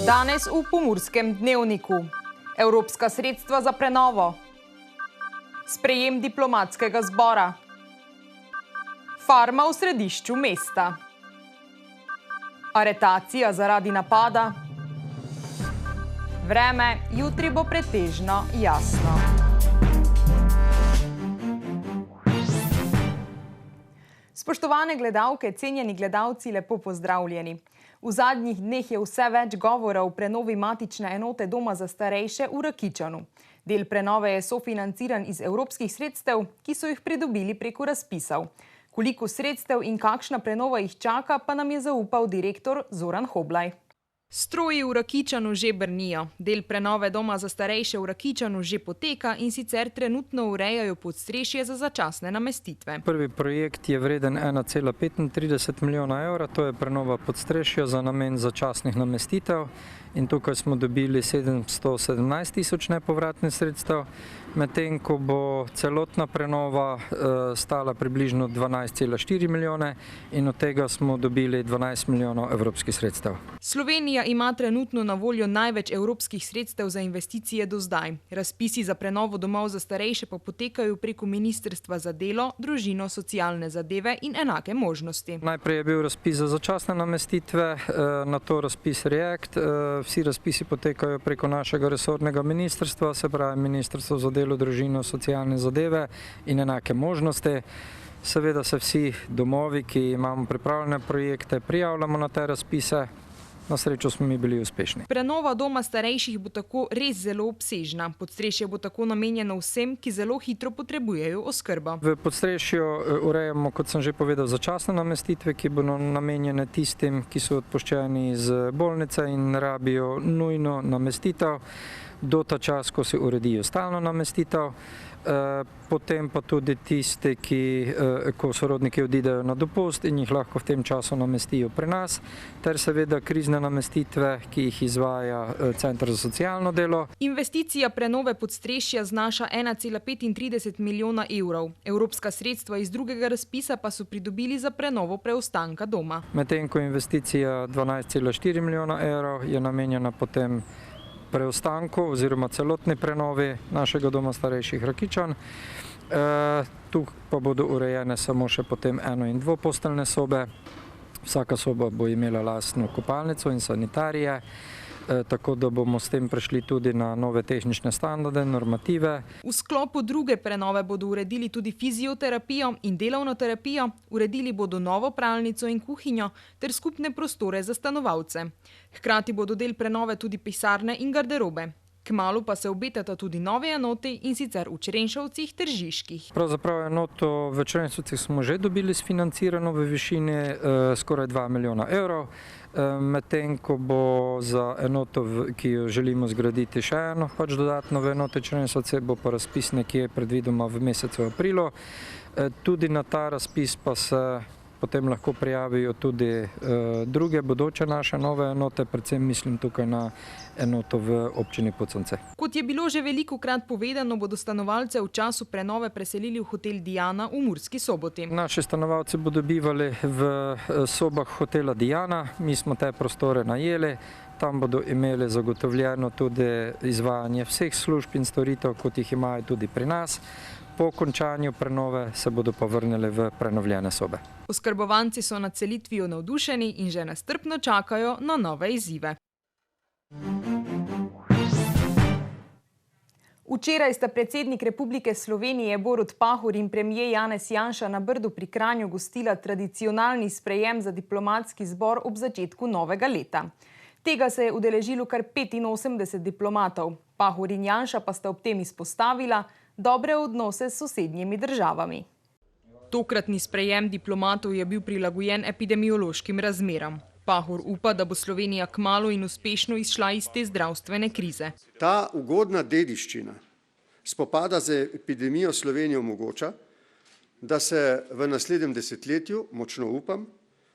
Danes v Pomurskem dnevniku. Evropska sredstva za prenovo. Sprejem diplomatskega zbora. Farma v središču mesta. Aretacija zaradi napada. Vreme jutri bo pretežno jasno. Spoštovane gledalke, cenjeni gledalci, lepo pozdravljeni. V zadnjih dneh je vse več govora o prenovi matične enote doma za starejše v Rakičanu. Del prenove je sofinanciran iz evropskih sredstev, ki so jih pridobili preko razpisov. Koliko sredstev in kakšna prenova jih čaka, pa nam je zaupal direktor Zoran Hoblaj. Stroji v Rakičanu že brnijo. Del prenove doma za starejše v Rakičanu že poteka in sicer trenutno urejajo podstrešje za začasne namestitve. Prvi projekt je vreden 1,35 milijona evra, to je prenova podstrešja za namen začasnih namestitev in tukaj smo dobili 717 tisoč nepovratnih sredstev, medtem ko bo celotna prenova stala približno 12,4 milijone in od tega smo dobili 12 milijonov evropskih sredstev. Slovenija ima trenutno na voljo največ evropskih sredstev za investicije do zdaj. Razpisi za prenovo domov za starejše pa potekajo preko Ministrstva za delo, družino, socialne zadeve in enake možnosti. Najprej je bil razpis za začasne namestitve, nato razpis REACT. Vsi razpisi potekajo preko našega resornega ministrstva, se pravi Ministrstvo za delo, družino, socialne zadeve in enake možnosti. Seveda se vsi domovi, ki imamo pripravljene projekte, prijavljamo na te razpise. Na srečo smo mi bili uspešni. Prenova doma starejših bo tako res zelo obsežna. Podstrešje bo tako namenjeno vsem, ki zelo hitro potrebujejo oskrbo. V podstrešju urejamo, kot sem že povedal, začasne namestitve, ki bodo namenjene tistim, ki so odpuščeni iz bolnice in rabijo nujno namestitev. Do ta čas, ko se uredijo stalno namestitev, potem pa tudi tisti, ko sorodniki odidejo na dopust in jih lahko v tem času namestijo pri nas, ter seveda krizne namestitve, ki jih izvaja Center za socialno delo. Investicija prenove podstrešja znaša 1,35 milijona evrov. Evropska sredstva iz drugega razpisa pa so pridobili za prenovo preostanka doma. Medtem ko investicija 12,4 milijona evrov je namenjena potem preostanku oziroma celotni prenovi našega doma starejših Rakičan. Tu pa bodo urejene samo še potem eno- in dvoposteljne sobe. Vsaka soba bo imela lastno kopalnico in sanitarije, tako da bomo s tem prišli tudi na nove tehnične standarde, normative. V sklopu druge prenove bodo uredili tudi fizioterapijo in delovno terapijo, uredili bodo novo pralnico in kuhinjo ter skupne prostore za stanovalce. Hkrati bodo del prenove tudi pisarne in garderobe. Kmalu pa se obetata tudi nove enote in sicer v Črenšovcih ter Žižkih. Pravzaprav enoto v Črenšovcih smo že dobili sfinancirano v višini skoraj 2 milijona evrov, medtem ko bo za enoto, ki jo želimo zgraditi še eno, pač dodatno v enote Črenšovce, bo pa razpis nekje predvidoma v mesecu aprilu. Tudi na ta razpis pa se potem lahko prijavijo tudi druge bodoče naše nove enote, predvsem mislim tukaj na enoto v občini Puconce. Kot je bilo že velikokrat povedano, bodo stanovalce v času prenove preselili v hotel Diana v Murski Soboti. Naši stanovalci bodo bivali v sobah hotela Diana, mi smo te prostore najeli, tam bodo imeli zagotovljeno tudi izvajanje vseh služb in storitev, kot jih imajo tudi pri nas. Po končanju prenove se bodo pa vrnili v prenovljene sobe. Oskrbovanci so nad selitvijo navdušeni in že nestrpno čakajo na nove izzive. Včeraj sta predsednik Republike Slovenije Borut Pahor in premier Janez Janša na Brdu pri Kranju gostila tradicionalni sprejem za diplomatski zbor ob začetku novega leta. Tega se je udeležilo kar 85 diplomatov. Pahor in Janša pa sta ob tem izpostavila dobre odnose s sosednjimi državami. Tokratni sprejem diplomatov je bil prilagojen epidemiološkim razmeram. Pahor upa, da bo Slovenija kmalu in uspešno izšla iz te zdravstvene krize. Ta ugodna dediščina spopada z epidemijo Slovenije omogoča, da se v naslednjem desetletju, močno upam,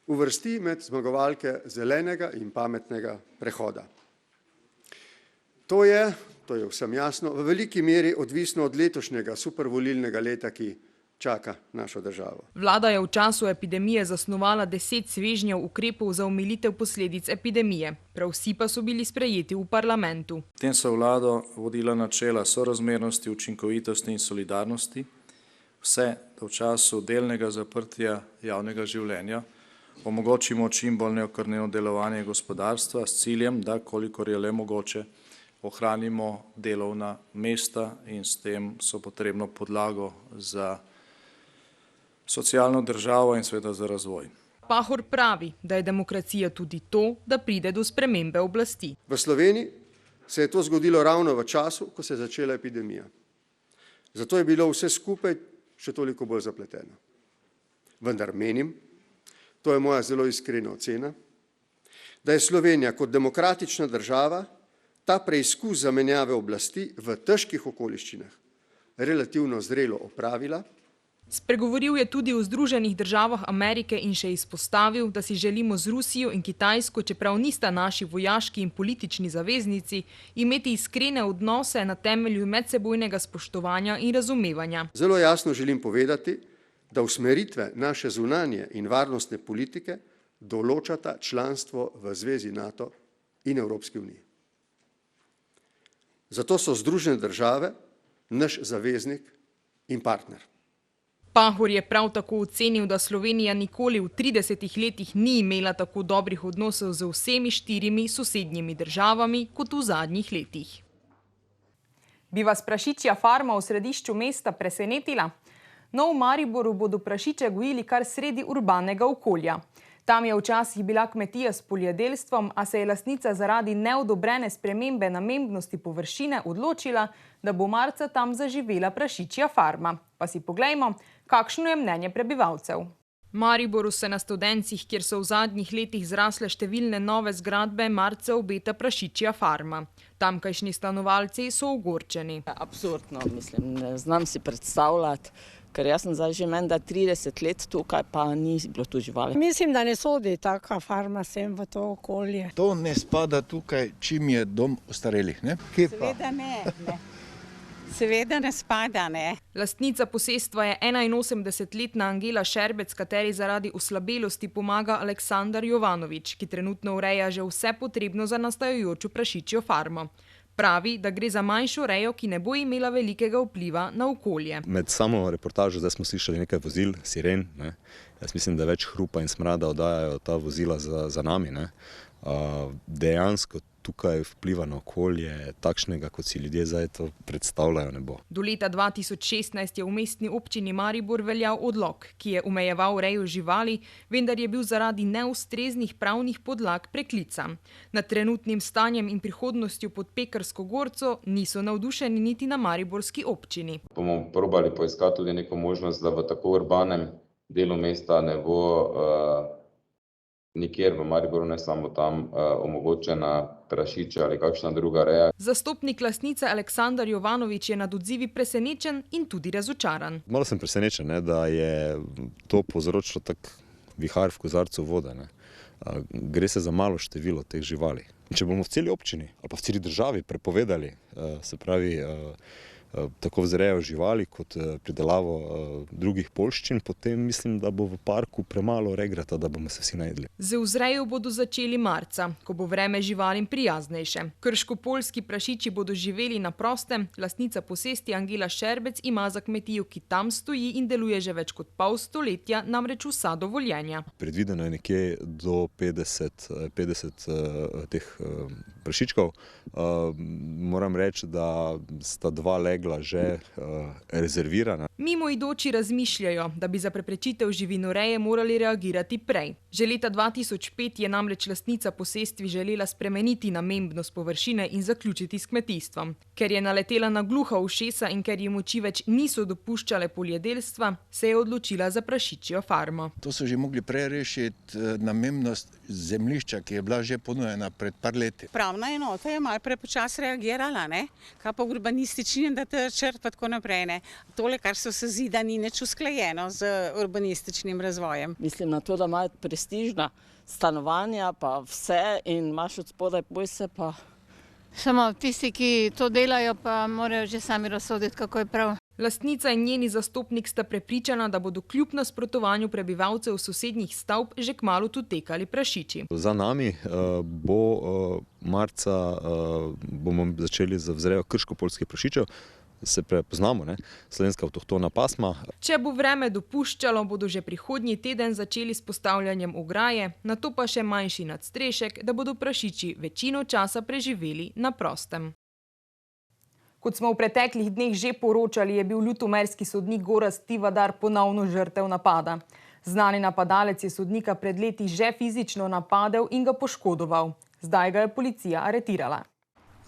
uvrsti med zmagovalke zelenega in pametnega prehoda. To je vsem jasno, v veliki meri odvisno od letošnjega supervolilnega leta, ki čaka našo državo. Vlada je v času epidemije zasnovala 10 svežnjev ukrepov za omilitev posledic epidemije. Prav vsi pa so bili sprejeti v parlamentu. Tem so vlado vodila načela sorazmernosti, učinkovitosti in solidarnosti, vse da v času delnega zaprtja javnega življenja omogočimo čim bolj neokrnjeno delovanje gospodarstva s ciljem, da kolikor je le mogoče ohranimo delovna mesta in s tem so potrebno podlago za socialno državo in seveda za razvoj. Pahor pravi, da je demokracija tudi to, da pride do spremembe oblasti. V Sloveniji se je to zgodilo ravno v času, ko se je začela epidemija. Zato je bilo vse skupaj še toliko bolj zapleteno. Vendar menim, to je moja zelo iskrena ocena, da je Slovenija kot demokratična država ta preizkus zamenjave oblasti v težkih okoliščinah relativno zrelo opravila. Spregovoril je tudi o Združenih državah Amerike in še izpostavil, da si želimo z Rusijo in Kitajsko, čeprav nista naši vojaški in politični zaveznici, imeti iskrene odnose na temelju medsebojnega spoštovanja in razumevanja. Zelo jasno želim povedati, da usmeritve naše zunanje in varnostne politike določata članstvo v Zvezi NATO in Evropski uniji. Zato so Združene države naš zaveznik in partner. Pahor je prav tako ocenil, da Slovenija nikoli v 30 letih ni imela tako dobrih odnosov z vsemi 4 sosednjimi državami kot v zadnjih letih. Bi vas prašičja farma v središču mesta presenetila? No, v Mariboru bodo prašiče gojili kar sredi urbanega okolja. Tam je včasih bila kmetija s poljedelstvom, a se je lastnica zaradi neodobrene spremembe namembnosti površine odločila, da bo marca tam zaživela prašičja farma. Pa si poglejmo, kakšno je mnenje prebivalcev. Mariboru se na Studencih, kjer so v zadnjih letih zrasle številne nove zgradbe, marca obeta prašičja farma. Tamkajšnji stanovalci so ogorčeni. Absurdno, mislim, ne znam si predstavljati, ker jaz sem zdaj že menda 30 let tukaj, pa ni bilo tu živali. Mislim, da ne sodi taka farma sem v to okolje. To ne spada tukaj, čim je dom ostarelih, ne? Seveda ne. Seveda ne spada, ne. Lastnica posestva je 81-letna Angela Šerbec, kateri zaradi oslabelosti pomaga Aleksandar Jovanovič, ki trenutno ureja že vse potrebno za nastajajočo prašičjo farmo. Pravi, da gre za manjšo rejo, ki ne bo imela velikega vpliva na okolje. Med samo reportažo zdaj smo slišali nekaj vozil, siren. Ne? Jaz mislim, da več hrupa in smrada oddajajo ta vozila za nami. Ne? Dejansko tukaj vpliva na okolje takšnega, kot si ljudje zdaj to predstavljajo, ne bo. Do leta 2016 je v mestni občini Maribor veljal odlok, ki je omejeval rejo živali, vendar je bil zaradi neustreznih pravnih podlag preklican. Nad trenutnim stanjem in prihodnostjo pod Pekarsko gorco niso navdušeni niti na mariborski občini. Bomo probali poiskati tudi neko možnost, da v tako urbanem delu mesta ne bo nikjer v Mariboru, ne samo tam, omogočena prašičja ali kakšna druga reja. Zastopnik lastnice Aleksandar Jovanovič je nad odzivi presenečen in tudi razočaran. Malo sem presenečen, ne, da je to povzročilo tak vihar v kozarcu vode. Ne. Gre se za malo število teh živali. Če bomo v celi občini ali pa v celi državi prepovedali, se pravi, tako vzrejo živali kot pridelavo drugih poljščin, potem mislim, da bo v parku premalo regrata, da bomo se vsi najedli. Z vzrejo bodo začeli marca, ko bo vreme živalim prijaznejše. Krškopoljski prašiči bodo živeli na prostem, lastnica posesti Angela Šerbec ima za kmetijo, ki tam stoji in deluje že več kot pol stoletja, namreč vsa dovoljenja. Predvideno je nekje do 50 teh prašičkov. Moram reči, da sta 2 legla že rezervirana. Mimoidoči razmišljajo, da bi za preprečitev živinoreje morali reagirati prej. Že leta 2005 je namreč lastnica posestvi želela spremeniti namembnost površine in zaključiti s kmetijstvom. Ker je naletela na gluha ušesa in ker ji moči več niso dopuščale poljedelstva, se je odločila za prašičjo farmo. To so že mogli prej rešiti namembnost zemljišča, ki je bila že ponujena pred par leti. Pravna enota je malo prepočas reagirala, ne? Kaj pa urbanističnim, da te črpa tako naprej, ne? Tole, kar so se zdi, da ni nič usklajeno z urbanističnim razvojem. Mislim na to, da imajo prestižna stanovanja, pa vse in imaš od spodaj pojse, pa Samo tisti, ki to delajo, pa morajo že sami razsoditi, kako je prav. Lastnica in njeni zastopnik sta prepričana, da bodo kljub nasprotovanju prebivalcev sosednjih stavb že kmalu tu tekali prašiči. Za nami bo marca bomo začeli z vzrejo krško-poljskih prašičev. Se prepoznamo, slovenska avtohtona pasma. Če bo vreme dopuščalo, bodo že prihodnji teden začeli s postavljanjem ograje, nato pa še manjši nadstrešek, da bodo prašiči večino časa preživeli na prostem. Kot smo v preteklih dneh že poročali, je bil ljutomerski sodnik Gorazd Tivadar ponovno žrtev napada. Znani napadalec je sodnika pred leti že fizično napadel in ga poškodoval. Zdaj ga je policija aretirala.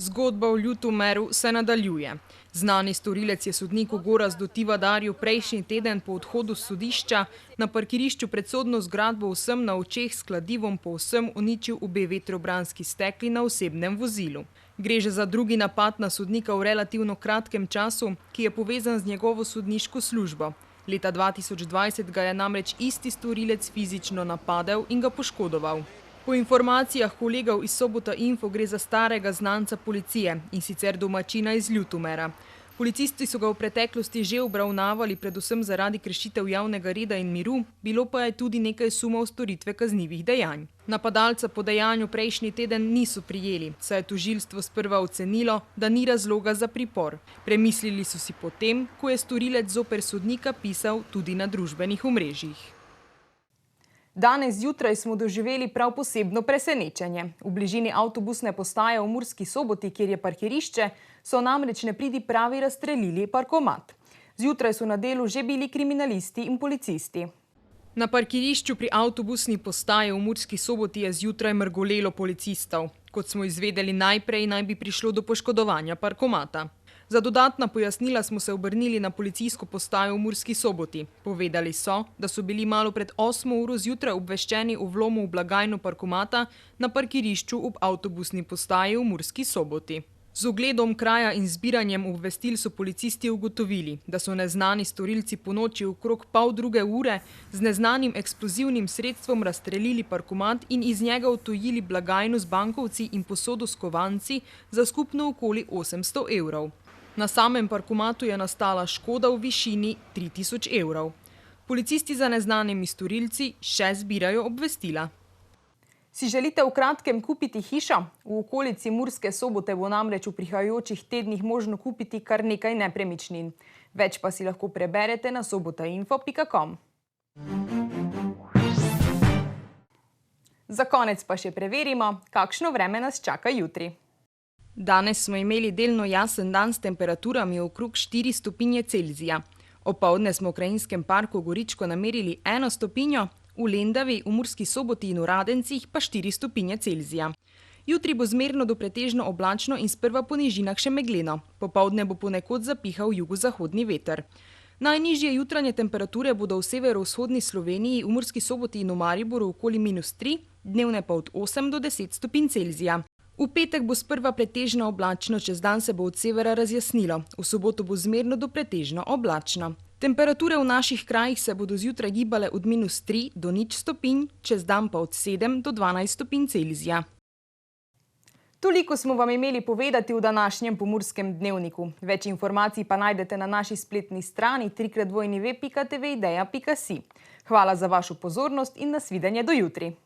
Zgodba v Ljutomeru se nadaljuje. Znani storilec je sodniku Gorazdu Tivadarju prejšnji teden po odhodu s sodišča na parkirišču pred sodno zgradbo vsem na očeh s kladivom povsem uničil obe vetrobranski stekli na osebnem vozilu. Gre že za drugi napad na sodnika v relativno kratkem času, ki je povezan z njegovo sodniško službo. Leta 2020 ga je namreč isti storilec fizično napadel in ga poškodoval. Po informacijah kolegov iz Sobota Info gre za starega znanca policije, in sicer domačina iz Ljutomera. Policisti so ga v preteklosti že obravnavali predvsem zaradi kršitev javnega reda in miru, bilo pa je tudi nekaj sumov storitve kaznivih dejanj. Napadalca po dejanju prejšnji teden niso prijeli, saj je tožilstvo sprva ocenilo, da ni razloga za pripor. Premislili so si potem, ko je storilec zoper sodnika pisal tudi na družbenih omrežjih. Danes zjutraj smo doživeli prav posebno presenečenje. V bližini avtobusne postaje v Murski Soboti, kjer je parkirišče, so namreč nepridipravi razstrelili parkomat. Zjutraj so na delu že bili kriminalisti in policisti. Na parkirišču pri avtobusni postaji v Murski Soboti je zjutraj mrgolelo policistov. Kot smo izvedeli najprej, naj bi prišlo do poškodovanja parkomata. Za dodatna pojasnila smo se obrnili na policijsko postajo v Murski Soboti. Povedali so, da so bili malo pred 8 uro zjutraj obveščeni o vlomu v blagajno parkomata na parkirišču ob avtobusni postaji v Murski Soboti. Z ogledom kraja in zbiranjem obvestil so policisti ugotovili, da so neznani storilci ponoči okrog 1:30 z neznanim eksplozivnim sredstvom razstrelili parkomat in iz njega odtujili blagajno z bankovci in posodo s kovanci za skupno okoli 800 evrov. Na samem parkomatu je nastala škoda v višini 3000 evrov. Policisti za neznanimi storilci še zbirajo obvestila. Si želite v kratkem kupiti hišo? V okolici Murske Sobote bo namreč v prihajajočih tednih možno kupiti kar nekaj nepremičnin. Več pa si lahko preberete na sobotainfo.com. Za konec pa še preverimo, kakšno vreme nas čaka jutri. Danes smo imeli delno jasen dan s temperaturami okrog 4 stopinje Celzija. Opoldne smo v Krajinskem parku Goričko namerili 1 stopinjo, v Lendavi, v Murski Soboti in v Radencih pa 4 stopinje Celzija. Jutri bo zmerno do pretežno oblačno in sprva po nižinah še megleno. Popoldne bo ponekod zapihal jugozahodni veter. Najnižje jutranje temperature bodo v severovzhodni Sloveniji, v Murski Soboti in v Mariboru okoli -3, dnevne pa od 8 do 10 stopinj Celzija. V petek bo sprva pretežno oblačno, čez dan se bo od severa razjasnilo. V soboto bo zmerno do pretežno oblačno. Temperature v naših krajih se bodo zjutraj gibale od -3 do 0 stopinj, čez dan pa od 7 do 12 stopinj Celzija. Toliko smo vam imeli povedati v današnjem Pomurskem dnevniku. Več informacij pa najdete na naši spletni strani www.tvideja.si. Hvala za vašo pozornost in nasvidenje do jutri.